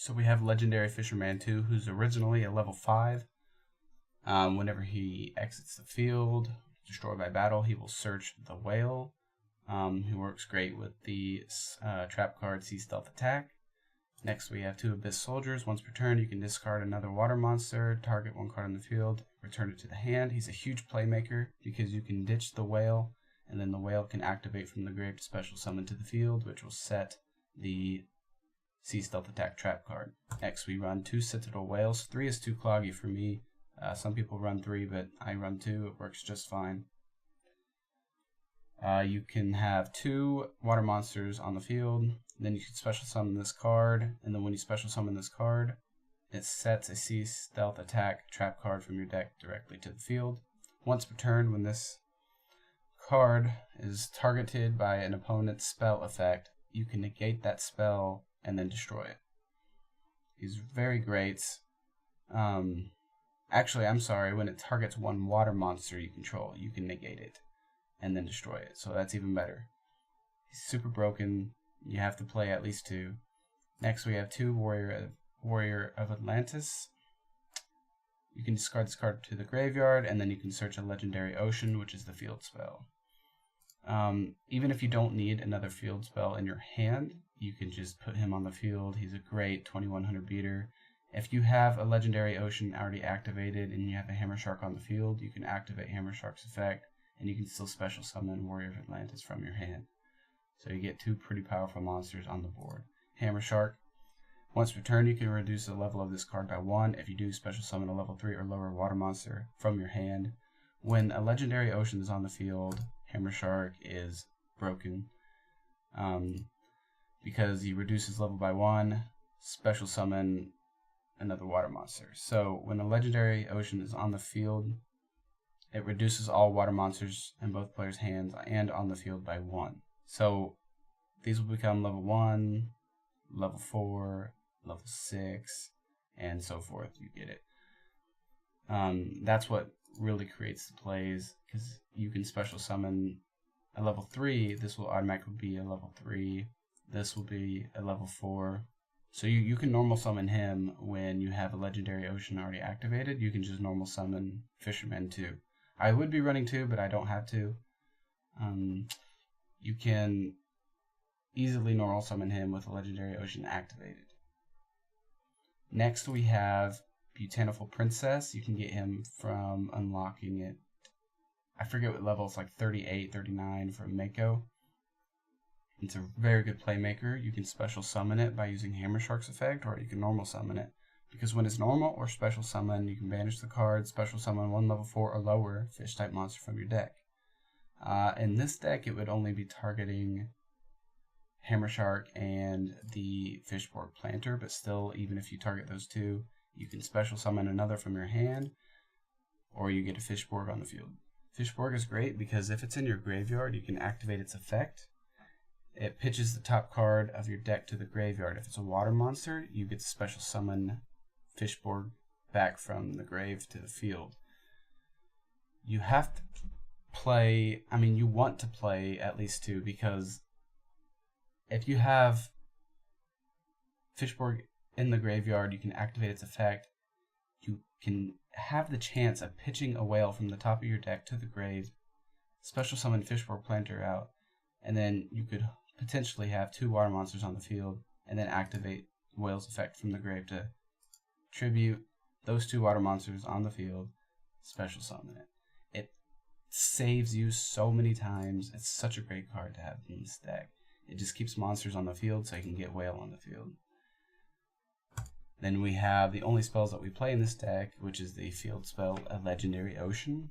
So we have Legendary Fisherman 2, who's originally a level 5. Whenever he exits the field, destroyed by battle, he will search the whale. He works great with the trap card Sea Stealth Attack. Next we have 2 Abyss Soldiers. Once per turn, you can discard another water monster, target 1 card on the field, return it to the hand. He's a huge playmaker because you can ditch the whale, and then the whale can activate from the grave to special summon to the field, which will set the Sea Stealth Attack trap card. Next we run 2 Citadel Whales. 3 is too cloggy for me. Some people run 3, but I run 2. It works just fine. You can have 2 water monsters on the field. Then you can special summon this card, and then when you special summon this card, it sets a Sea Stealth Attack trap card from your deck directly to the field. Once per turn, when this card is targeted by an opponent's spell effect, you can negate that spell and then destroy it. He's very great. Actually, I'm sorry, when it targets 1 water monster you control, you can negate it and then destroy it. So that's even better. He's super broken. You have to play at least 2. Next we have 2 Warrior of Atlantis. You can discard this card to the graveyard, and then you can search a Legendary Ocean, which is the field spell. Even if you don't need another field spell in your hand, you can just put him on the field. He's a great 2100 beater. If you have a Legendary Ocean already activated and you have a Hammer Shark on the field, you can activate Hammer Shark's effect, and you can still special summon Warrior of Atlantis from your hand. So you get 2 pretty powerful monsters on the board. Hammer Shark. Once per turn, you can reduce the level of this card by 1 if you do special summon a level 3 or lower water monster from your hand. When a Legendary Ocean is on the field, Hammer Shark is broken because he reduces level by 1, special summon another water monster. So when a Legendary Ocean is on the field, it reduces all water monsters in both players' hands and on the field by 1. So these will become level 1, level 4, level 6, and so forth. You get it. That's what really creates the plays, because you can special summon a level 3. This will automatically be a level 3. This will be a level 4. So you can normal summon him when you have a Legendary Ocean already activated. You can just normal summon Fisherman 2. I would be running 2, but I don't have to. You can easily normal summon him with a Legendary Ocean activated. Next we have Beautiful Princess. You can get him from unlocking it. I forget what level, it's like 38, 39 from Mako. It's a very good playmaker. You can special summon it by using Hammer Shark's effect, or you can normal summon it. Because when it's normal or special summon, you can banish the card, special summon 1 level 4 or lower fish type monster from your deck. In this deck, it would only be targeting Hammer Shark and the Fishborg Planter, but still, even if you target those 2, you can special summon another from your hand, or you get a Fishborg on the field. Fishborg is great because if it's in your graveyard, you can activate its effect. It pitches the top card of your deck to the graveyard. If it's a water monster, you get to special summon Fishborg back from the grave to the field. You have to play, you want to play at least 2, because if you have Fishborg in the graveyard, you can activate its effect. You can have the chance of pitching a whale from the top of your deck to the grave, special summon Fishborg Planter out, and then you could potentially have 2 water monsters on the field, and then activate Whale's effect from the grave to tribute those 2 water monsters on the field, special summon it. It saves you so many times. It's such a great card to have in this deck. It just keeps monsters on the field so you can get Whale on the field. Then we have the only spells that we play in this deck, which is the field spell, a Legendary Ocean.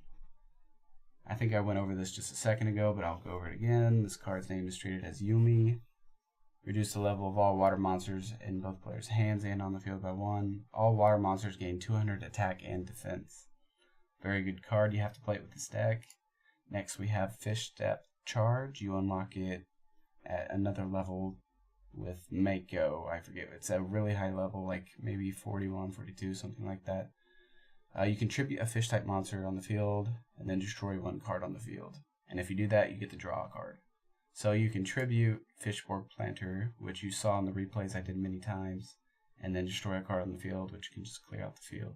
I think I went over this just a second ago, but I'll go over it again. This card's name is treated as Yumi. Reduce the level of all water monsters in both players' hands and on the field by 1. All water monsters gain 200 attack and defense. Very good card. You have to play it with this deck. Next we have Fish Depth Charge. You unlock it at another level with Mako. I forget. It's a really high level, like maybe 41, 42, something like that. You can tribute a fish type monster on the field and then destroy 1 card on the field. And if you do that, you get to draw a card. So you can tribute Fishborg Planter, which you saw in the replays I did many times, and then destroy a card on the field, which can just clear out the field.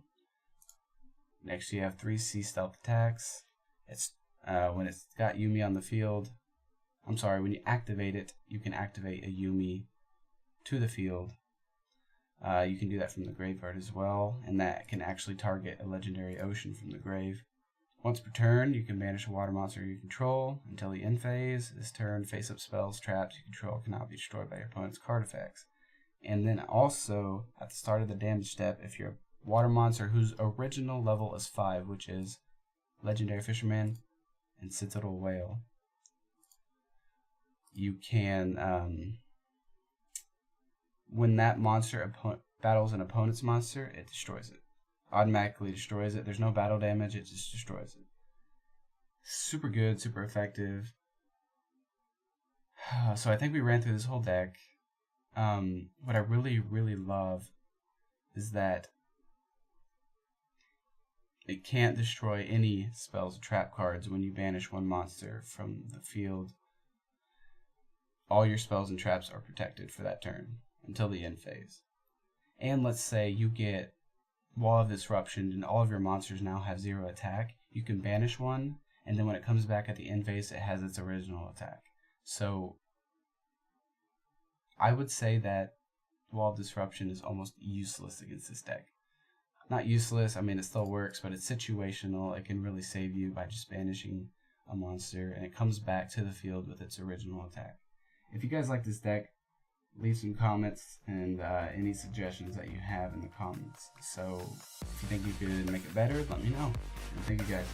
Next, you have 3 C stealth attacks. It's when it's got Yumi on the field. I'm sorry, when you activate it, you can activate a Yumi to the field. You can do that from the graveyard as well, and that can actually target a legendary ocean from the grave. Once per turn, you can banish a water monster you control until the end phase. This turn, face-up spells, traps you control cannot be destroyed by your opponent's card effects. And then also, at the start of the damage step, if you're a water monster whose original level is 5, which is Legendary Fisherman and Citadel Whale, you can, when that monster battles an opponent's monster, it destroys it. Automatically destroys it. There's no battle damage, it just destroys it. Super good, super effective. So I think we ran through this whole deck. What I really, really love is that it can't destroy any spells or trap cards when you banish one monster from the field. All your spells and traps are protected for that turn until the end phase. And let's say you get Wall of Disruption and all of your monsters now have 0 attack. You can banish one, and then when it comes back at the end phase, it has its original attack. So I would say that Wall of Disruption is almost useless against this deck. Not useless, I mean it still works, but it's situational. It can really save you by just banishing a monster, and it comes back to the field with its original attack. If you guys like this deck, leave some comments and any suggestions that you have in the comments. So if you think you could make it better, let me know. And thank you guys.